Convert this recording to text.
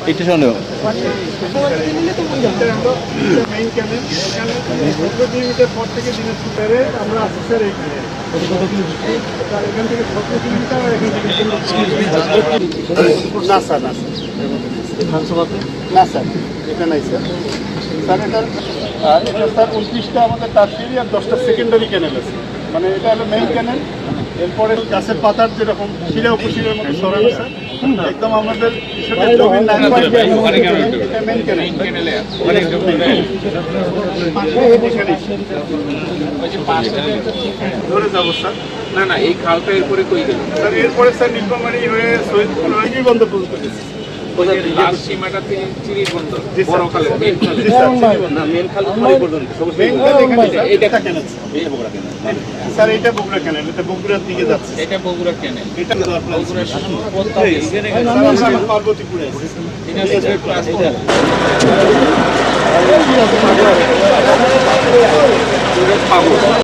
এইটা সন্দেহ পর থেকে দিনের সুতারে আমরা আসছি স্যার এইখানে এখান থেকে 6 কিলোমিটার না স্যার না বিধানসভাতে না স্যার এটা নাই স্যার স্যার এটা স্যার 29টা আমাদের টার্সিয়ারি আর 10টা সেকেন্ডারি ক্যানেল আছে মানে এটা হলো মেইন ক্যানেল এরপরে গাছের পাতার যেরকম শিরা উপশিরার মতো সরানো স্যার একদম আমাদের জমির মেইন ক্যানেল ধরে যাবো স্যার না না এই খালটা এরপরে কই গেল স্যার এরপরে স্যার নীলফামারী হয়ে শহীদপুর হয়ে বন্ধ পর্যন্ত গেছে লাস্ট সীমাটা থেকে চিরির বন্দর বড় খালে মেন খালে না মেন খাল তোমারই পর্যন্ত এইটা ক্যানেল স্যার এটা বগুড়া ক্যানেল এটা বগুড়ার দিকে যাচ্ছে এটা বগুড়া ক্যানেল এটা বগুড়া পার্বতীপুরে পাবো